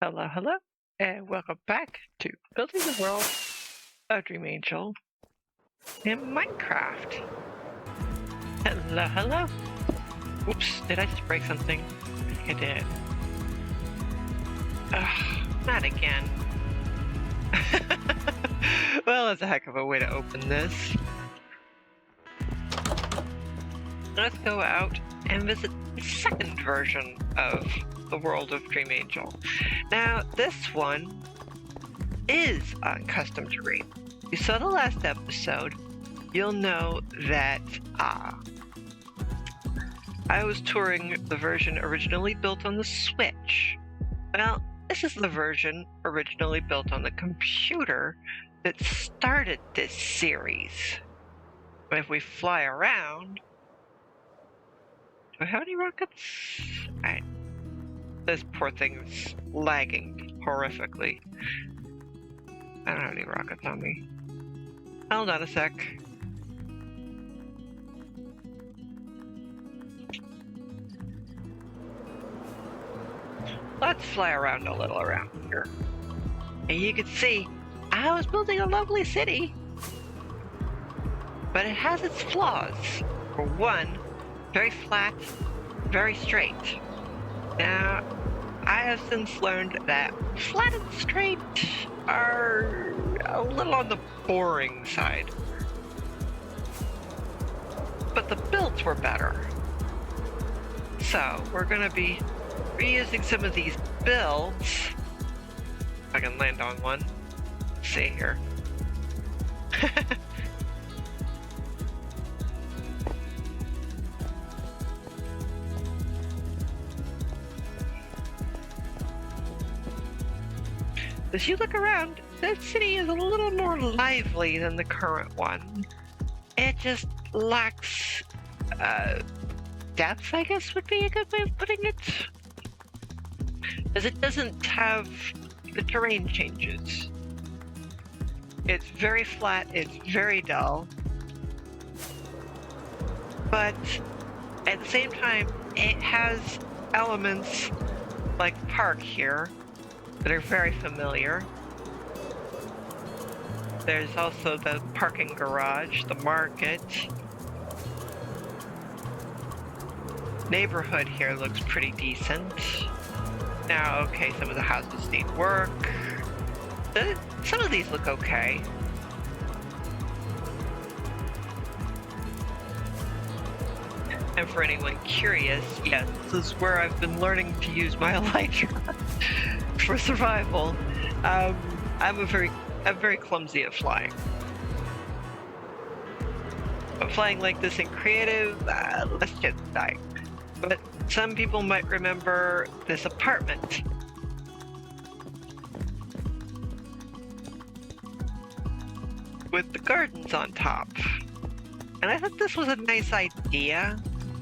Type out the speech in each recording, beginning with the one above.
Hello, hello, and welcome back to Building the World of Dream Angel in Minecraft. Hello, hello. Oops, did I just break something? I think I did. Ugh, not again. Well, that's a heck of a way to open this. Let's go out and visit the second version of the world of Dream Angel. Now, this one is on custom terrain. You saw the last episode, you'll know that I was touring the version originally built on the Switch. Well, this is the version originally built on the computer that started this series. But if we fly around, do I have any rockets? This poor thing's lagging horrifically. I don't have any rockets on me. Hold on a sec. Let's fly around a little around here. And you can see, I was building a lovely city. But it has its flaws. For one, very flat, very straight. Now, I have since learned that flat and straight are a little on the boring side. But the builds were better. So, we're going to be reusing some of these builds. If I can land on one. Let's see here. As you look around, this city is a little more lively than the current one. It just lacks depth, I guess would be a good way of putting it. As it doesn't have the terrain changes. It's very flat, it's very dull. But at the same time, it has elements like the park here that are very familiar. There's also the parking garage, the market. Neighborhood here looks pretty decent. Now, okay, some of the houses need work. Some of these look okay. And for anyone curious, yes, this is where I've been learning to use my elytra for survival. I'm very clumsy at flying. But flying like this in creative, let's just die. But some people might remember this apartment. With the gardens on top. And I thought this was a nice idea.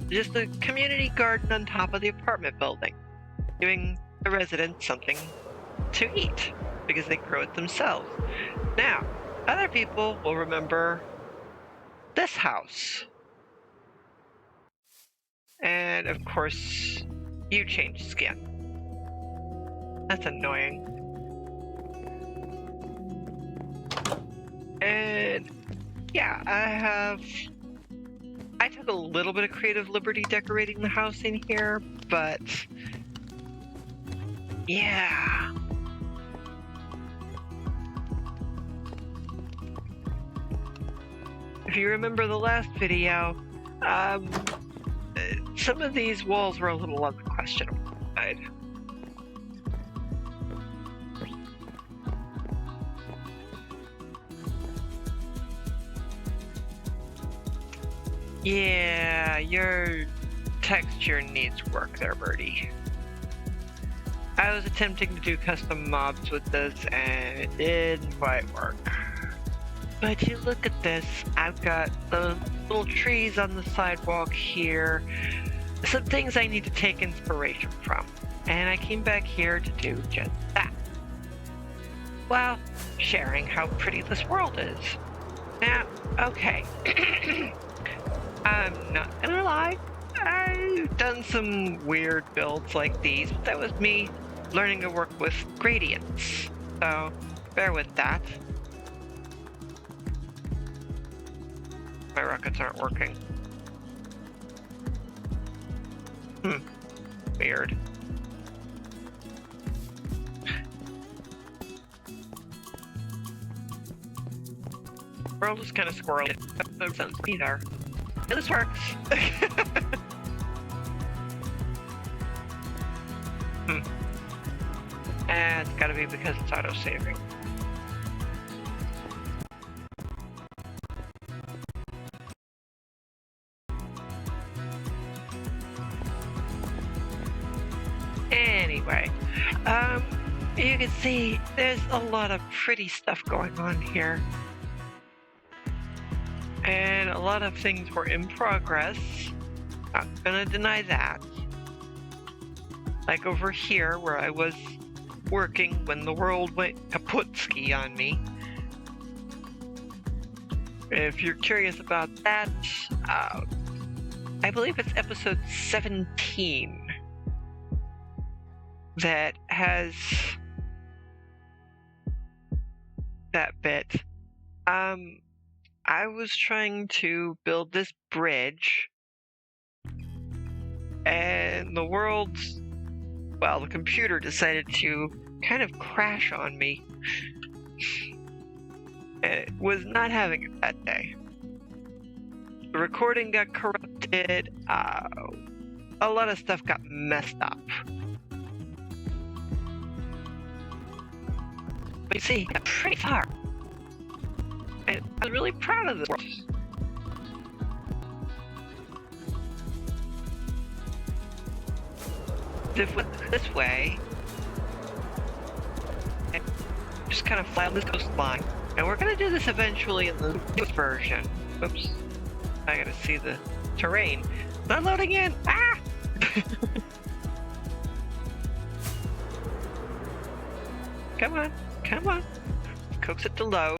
Just a community garden on top of the apartment building. Giving the residents something to eat. Because they grow it themselves. Now, other people will remember this house. And of course, you change skin. That's annoying. And yeah, I took a little bit of creative liberty decorating the house in here, but yeah. If you remember the last video, some of these walls were a little on the questionable side. Yeah, your texture needs work there, birdie. I was attempting to do custom mobs with this and it didn't quite work. But you look at this, I've got those little trees on the sidewalk here. Some things I need to take inspiration from. And I came back here to do just that. Well, sharing how pretty this world is. Now, okay. I'm not gonna lie, I've done some weird builds like these, but that was me learning to work with gradients. So bear with that. My rockets aren't working. Weird. World is kind of squirrely. No sense either. Yeah, this works. And it's gotta be because it's auto-saving. Anyway, you can see there's a lot of pretty stuff going on here. And a lot of things were in progress. Not gonna deny that. Like over here where I was working when the world went kaputski on me. If you're curious about that, I believe it's episode 17 that has that bit. I was trying to build this bridge, and the computer decided to kind of crash on me. And it was not having it that day. The recording got corrupted, a lot of stuff got messed up. But you see, I got pretty far. And I was really proud of this world. If we went this way, and just kind of fly on this coastline. And we're gonna do this eventually in the newest version. Oops. I gotta see the terrain. Not loading in! Ah! Come on, come on. Coax it to load.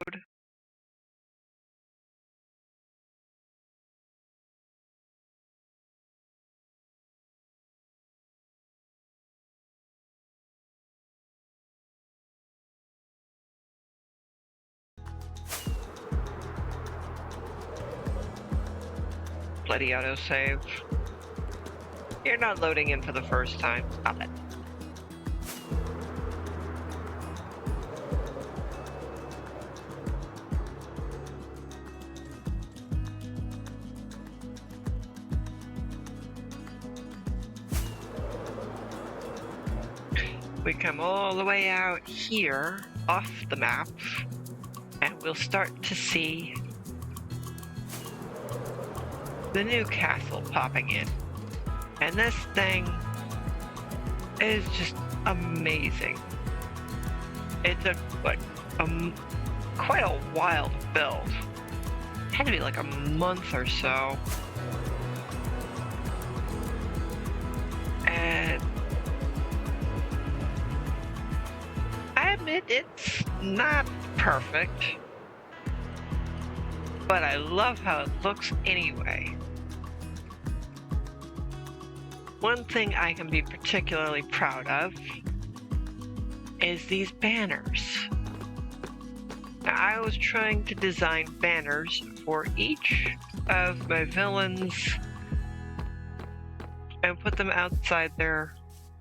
Bloody autosave. You're not loading in for the first time. Stop it. We come all the way out here, off the map, and we'll start to see the new castle popping in. And this thing is just amazing. It took like quite a while to build. It had to be like a month or so. And I admit it's not perfect, but I love how it looks anyway. One thing I can be particularly proud of is these banners. Now, I was trying to design banners for each of my villains and put them outside their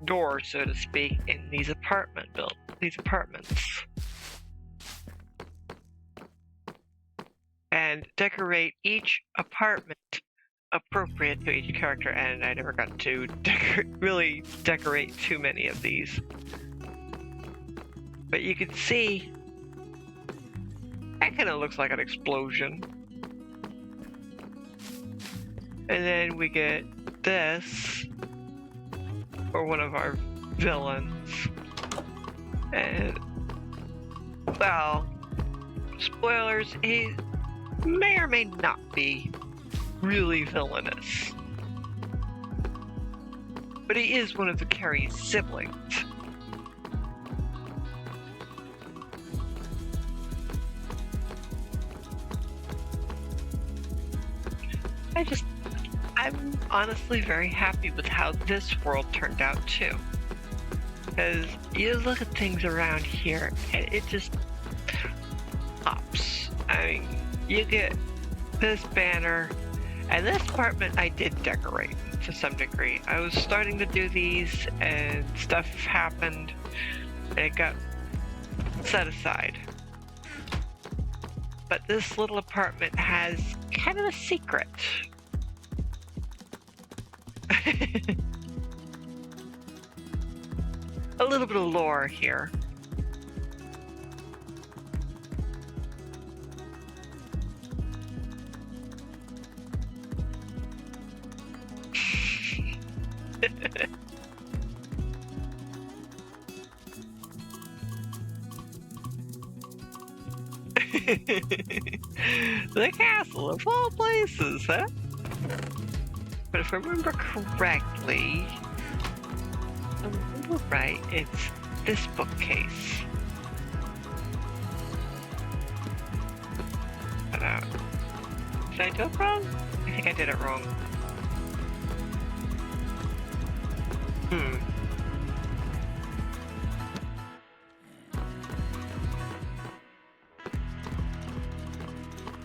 door, so to speak, in these apartments. And decorate each apartment appropriate to each character, and I never got to really decorate too many of these. But you can see, that kind of looks like an explosion. And then we get this for one of our villains. And, well, spoilers, he may or may not be really villainous. But he is one of the Carrie's siblings. I'm honestly very happy with how this world turned out too. Because you look at things around here, and it just pops. I mean, you get this banner, and this apartment I did decorate to some degree. I was starting to do these, and stuff happened, and it got set aside. But this little apartment has kind of a secret. A little bit of lore here. The castle of all places, huh? But if I remember correctly, right, it's this bookcase. But, did I do it wrong? I think I did it wrong.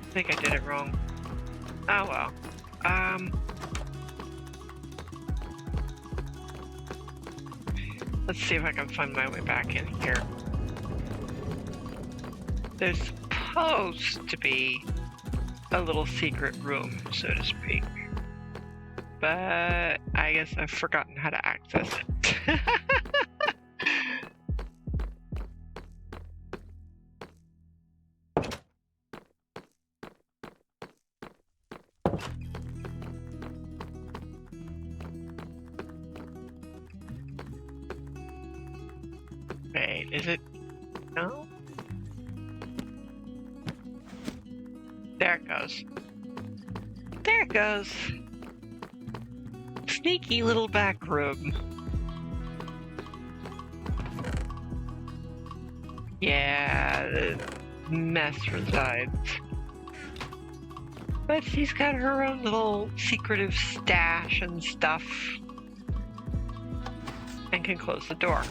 I think I did it wrong. Oh well. Let's see if I can find my way back in here. There's supposed to be a little secret room, so to speak. But I guess I've forgotten how to access it. Wait, is it? No? There it goes. There it goes. Sneaky little back room. Yeah, the mess resides. But she's got her own little secretive stash and stuff. And can close the door.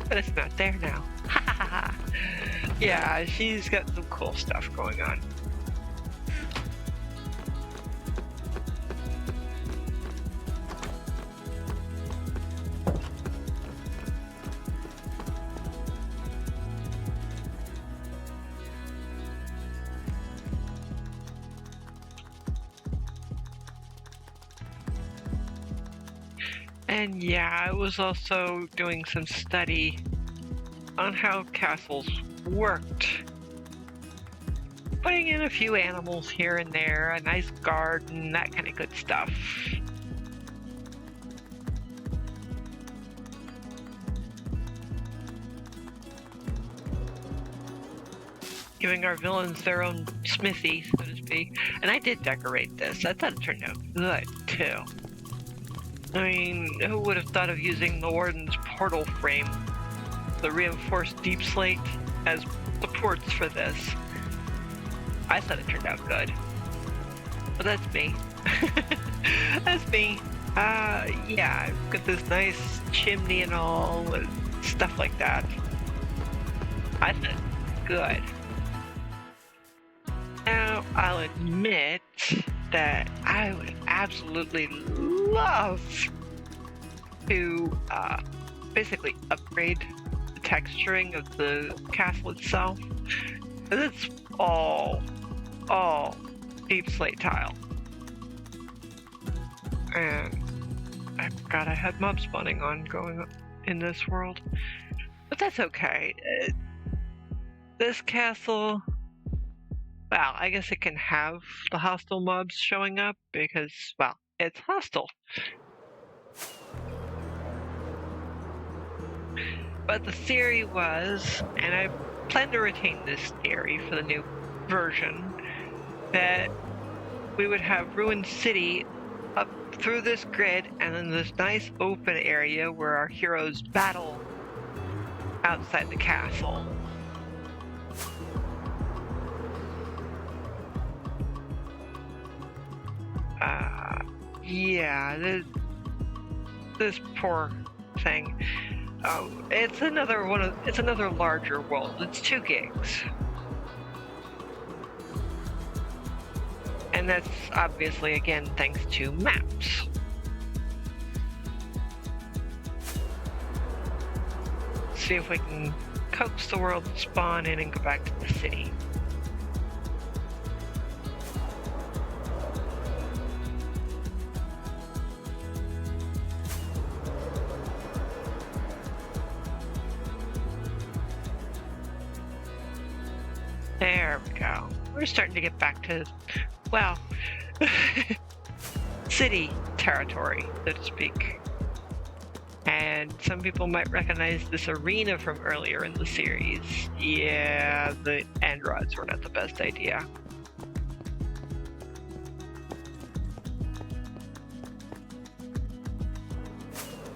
But it's not there now. Yeah, she's got some cool stuff going on. And yeah, I was also doing some study on how castles worked. Putting in a few animals here and there, a nice garden, that kind of good stuff. Giving our villains their own smithy, so to speak. And I did decorate this. I thought it turned out good, too. I mean, who would have thought of using the Warden's portal frame, the reinforced deep slate, as supports for this? I thought it turned out good. But that's me. That's me. Yeah, I've got this nice chimney and all, and stuff like that. I thought good. Now, I'll admit that I would absolutely love to basically upgrade the texturing of the castle itself. Because it's all deep slate tile. And I forgot I had mob spawning on going in this world. But that's okay. This castle, well, I guess it can have the hostile mobs showing up because, well, it's hostile. But the theory was, and I plan to retain this theory for the new version, that we would have Ruined City up through this grid and then this nice open area where our heroes battle outside the castle. Yeah, this poor thing. It's another larger world. It's 2 gigs. And that's obviously, again, thanks to maps. See if we can coax the world to spawn in and go back to the city. There we go. We're starting to get back to, well, city territory, so to speak. And some people might recognize this arena from earlier in the series. Yeah, the androids were not the best idea.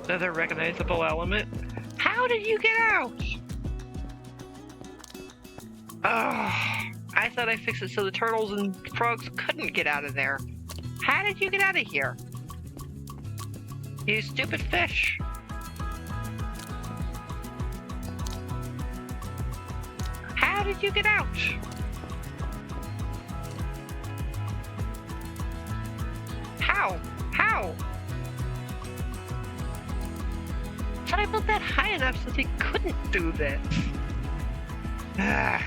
Another recognizable element. How did you get out? Oh, I thought I fixed it so the turtles and frogs couldn't get out of there. How did you get out of here? You stupid fish. How did you get out? How? How? I thought I built that high enough so they couldn't do this. How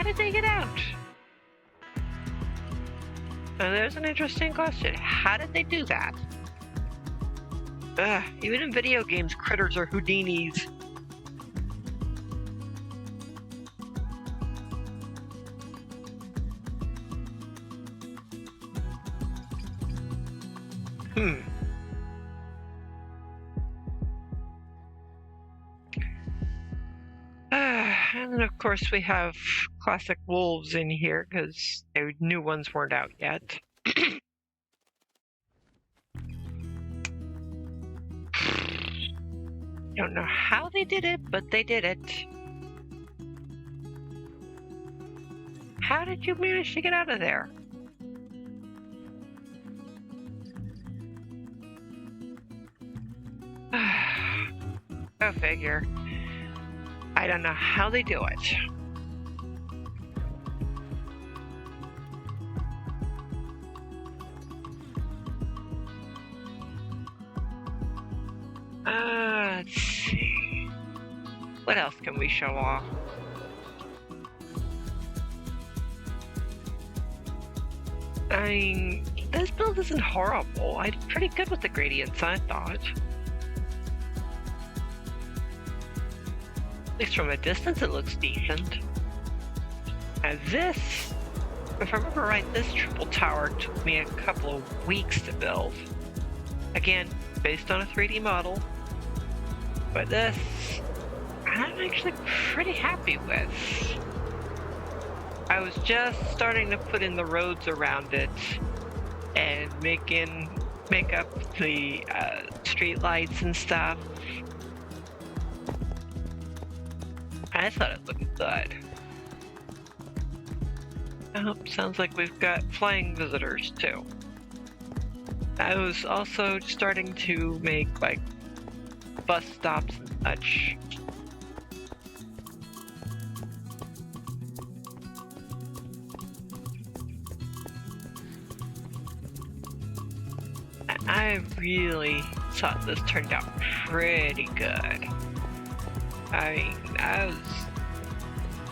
did they get out? Now, there's an interesting question. How did they do that? Even in video games, critters are Houdinis. And then, of course, we have classic wolves in here because the new ones weren't out yet. Don't know how they did it, but they did it. How did you manage to get out of there? Go figure. I don't know how they do it. Let's see. What else can we show off? I mean, this build isn't horrible. I did pretty good with the gradients, I thought. At least from a distance it looks decent. Now this, if I remember right, this triple tower took me a couple of weeks to build. Again, based on a 3D model. But this, I'm actually pretty happy with. I was just starting to put in the roads around it and make up the street lights and stuff. I thought it looked good. Oh, sounds like we've got flying visitors too. I was also starting to make like bus stops and such. I really thought this turned out pretty good. I mean, I was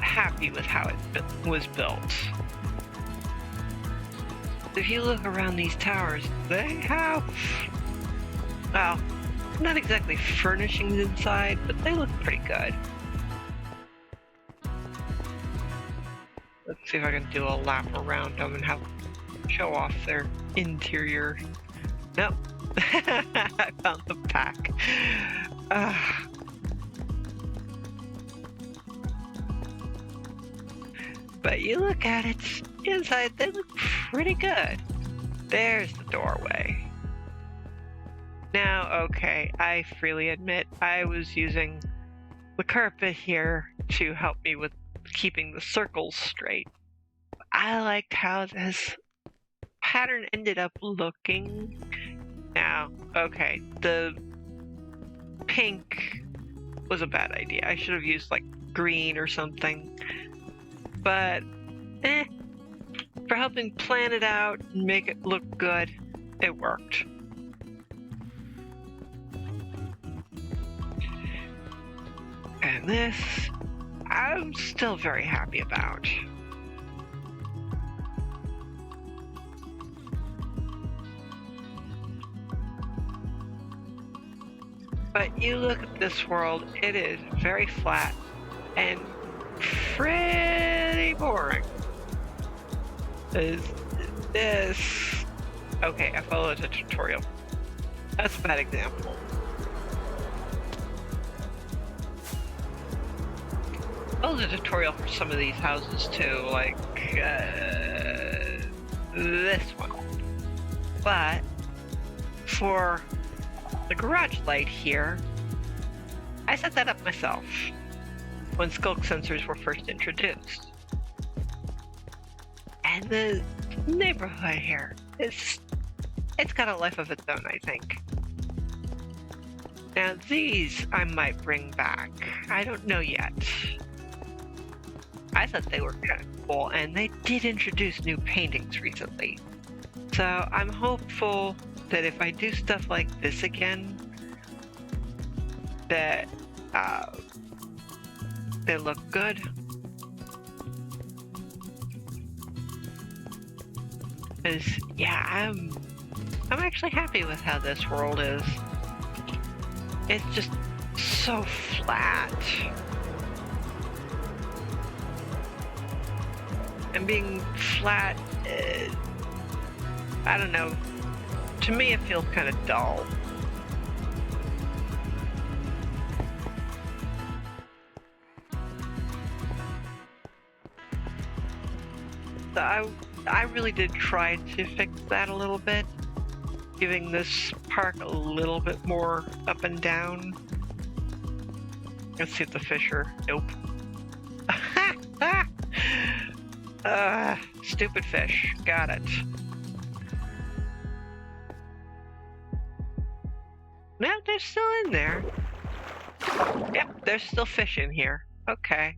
happy with how it was built. If you look around these towers, they have, well, not exactly furnishings inside, but they look pretty good. Let's see if I can do a lap around them and show off their interior. Nope. I found the pack. But you look at it, inside they look pretty good. There's the doorway. Now, okay, I freely admit I was using the carpet here to help me with keeping the circles straight. I liked how this pattern ended up looking. Now, okay, the pink was a bad idea. I should have used like green or something. But, for helping plan it out and make it look good, it worked. And this, I'm still very happy about. But you look at this world, it is very flat and pretty boring. Is this... Okay, I followed a tutorial. That's a bad example. I followed a tutorial for some of these houses too, like this one. But for the garage light here, I set that up myself when skulk sensors were first introduced. And the neighborhood here, it's got a life of its own, I think. Now these I might bring back. I don't know yet. I thought they were kind of cool, and they did introduce new paintings recently. So I'm hopeful that if I do stuff like this again, that they look good. Because, yeah, I'm actually happy with how this world is. It's just so flat. And being flat, I don't know, to me it feels kind of dull. So I really did try to fix that a little bit, giving this park a little bit more up and down. Let's see if the fish are... Nope. Stupid fish. Got it. No, they're still in there. Yep, there's still fish in here. Okay.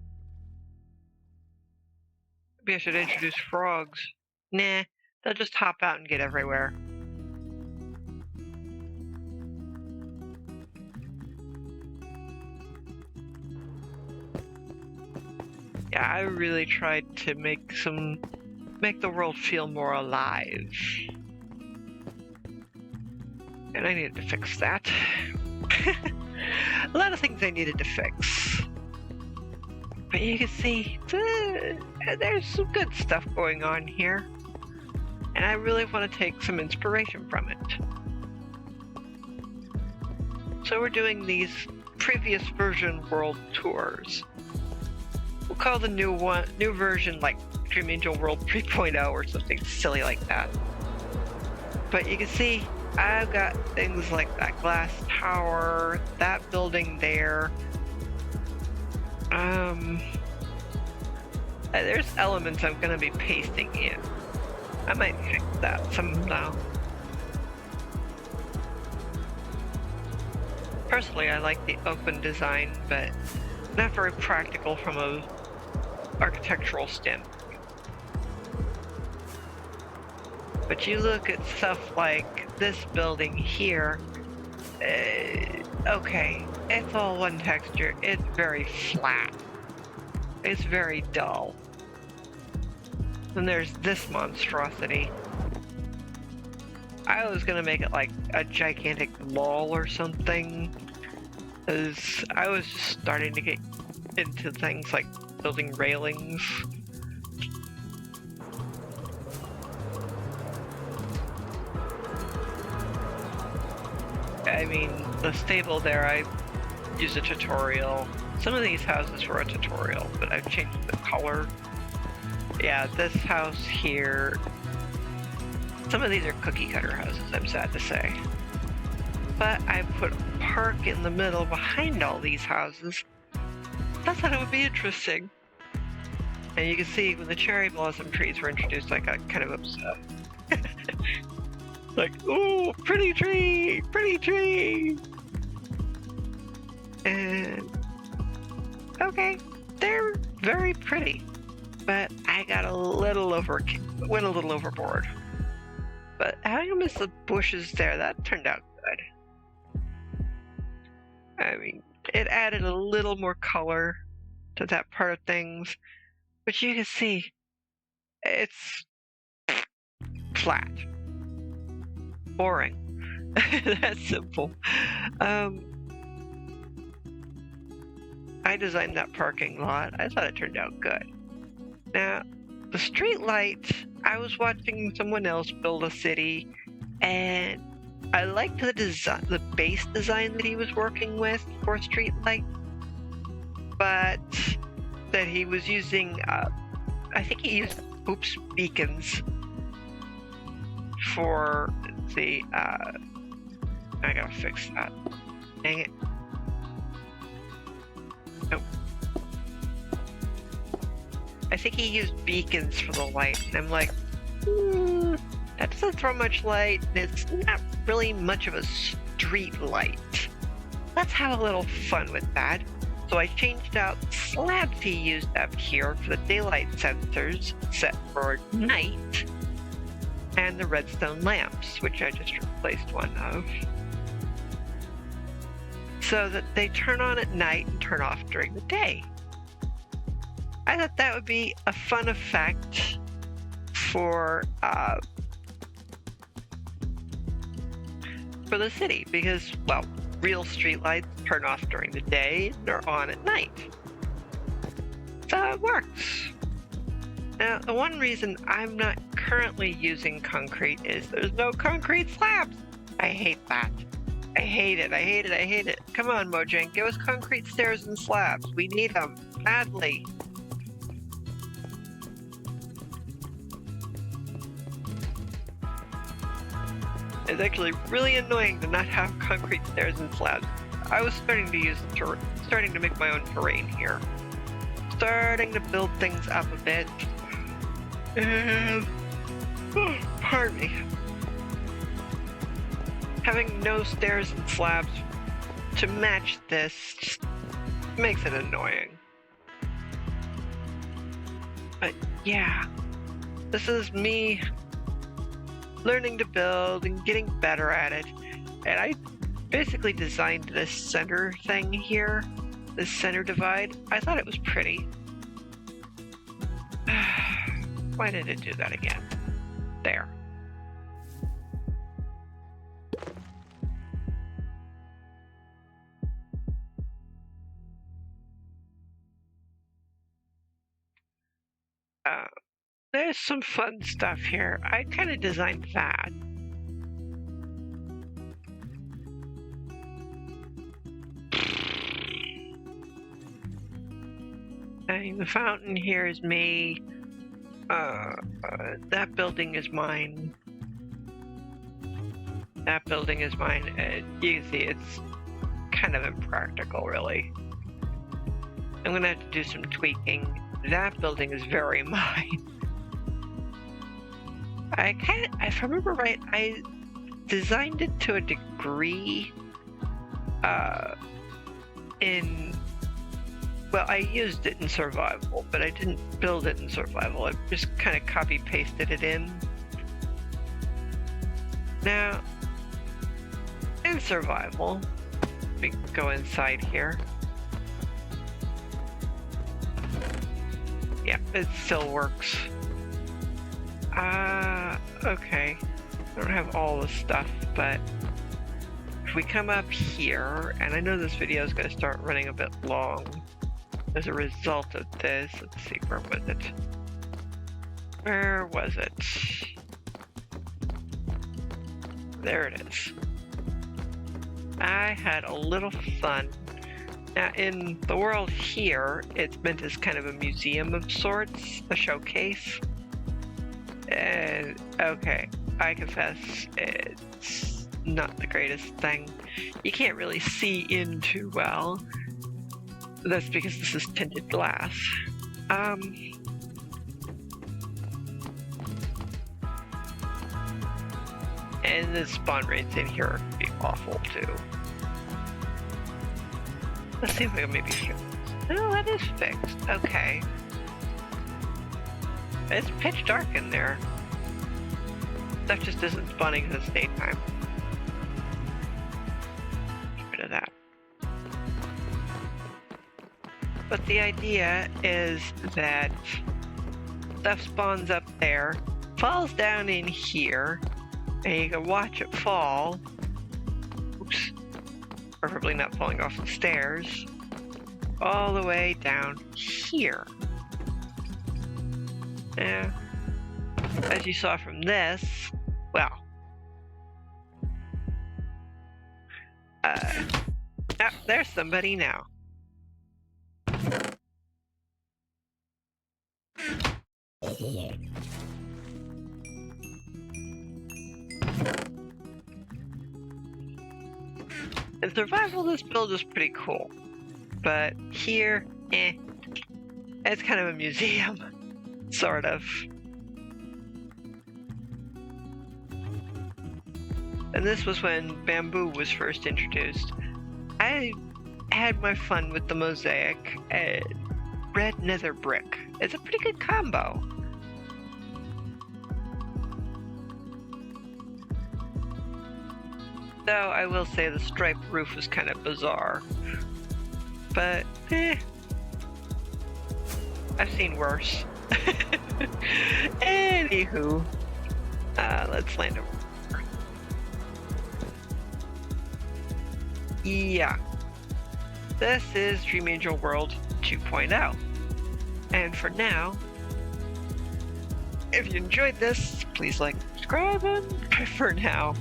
Maybe I should introduce frogs. Nah, they'll just hop out and get everywhere. Yeah, I really tried to make the world feel more alive. And I needed to fix that. A lot of things I needed to fix. But you can see, there's some good stuff going on here. And I really want to take some inspiration from it. So we're doing these previous version world tours. We'll call the new version like Dream Angel World 3.0 or something silly like that. But you can see I've got things like that glass tower, that building there. There's elements I'm gonna be pasting in. I might fix that somehow. Personally, I like the open design, but not very practical from a architectural standpoint. But you look at stuff like this building here, okay, it's all one texture, it's very flat, it's very dull. Then there's this monstrosity. I was gonna make it like a gigantic mall or something, because I was just starting to get into things like building railings. I mean, the stable there, I used a tutorial. Some of these houses were a tutorial, but I've changed the color. Yeah, this house here, some of these are cookie cutter houses, I'm sad to say. But I put a park in the middle behind all these houses. I thought it would be interesting. And you can see when the cherry blossom trees were introduced, I got kind of upset. Like, ooh, pretty tree, pretty tree. And okay, they're very pretty, but I got went a little overboard. But having them as the bushes there, that turned out good. I mean, it added a little more color to that part of things, but you can see it's flat, boring. That's simple. I designed that parking lot. I thought it turned out good. Now, the street light, I was watching someone else build a city, and I liked the design, the base design that he was working with for street light, but that he was using, I think he used, beacons for the, I gotta fix that. Dang it. Nope. I think he used beacons for the light, and I'm like, that doesn't throw much light, and it's not really much of a street light. Let's have a little fun with that. So I changed out the slabs he used up here for the daylight sensors set for night, and the redstone lamps, which I just replaced one of, so that they turn on at night and turn off during the day. I thought that would be a fun effect for the city, because, well, real streetlights turn off during the day and they're on at night. So it works. Now, the one reason I'm not currently using concrete is there's no concrete slabs. I hate that. I hate it, I hate it, I hate it. Come on, Mojang, give us concrete stairs and slabs. We need them badly. It's actually really annoying to not have concrete stairs and slabs. I was starting to make my own terrain here. Starting to build things up a bit. And, pardon me. Having no stairs and slabs to match this just makes it annoying. But yeah, this is me learning to build and getting better at it. And I basically designed this center thing here, this center divide. I thought it was pretty. Why did it do that again? There. There's some fun stuff here. I kind of designed that. I mean, the fountain here is me. That building is mine. That building is mine. You can see it's kind of impractical, really. I'm gonna have to do some tweaking. That building is very mine. If I remember right, I designed it to a degree well, I used it in survival, but I didn't build it in survival. I just kind of copy-pasted it in. Now, in survival, we can go inside here. Yeah, it still works. Okay. I don't have all the stuff, but if we come up here, and I know this video is going to start running a bit long as a result of this. Let's see, where was it? Where was it? There it is. I had a little fun. Now, in the world here, it's meant as kind of a museum of sorts, a showcase. And, okay, I confess, it's not the greatest thing. You can't really see in too well. That's because this is tinted glass. And the spawn rates in here would be awful too. Let's see if we can maybe fix this. No, that is fixed. Okay. It's pitch dark in there. Stuff just isn't spawning in the daytime. Get rid of that. But the idea is that stuff spawns up there, falls down in here, and you can watch it fall. Oops. Preferably not falling off the stairs. All the way down here. Yeah. As you saw from this, well. Oh, there's somebody now. In survival, this build is pretty cool, but here, it's kind of a museum, sort of. And this was when bamboo was first introduced. I had my fun with the mosaic and red nether brick. It's a pretty good combo. Though I will say the striped roof was kind of bizarre. But, I've seen worse. Anywho, let's land over. Yeah. This is Dream Angel World 2.0. And for now, if you enjoyed this, please like, subscribe, and bye for now.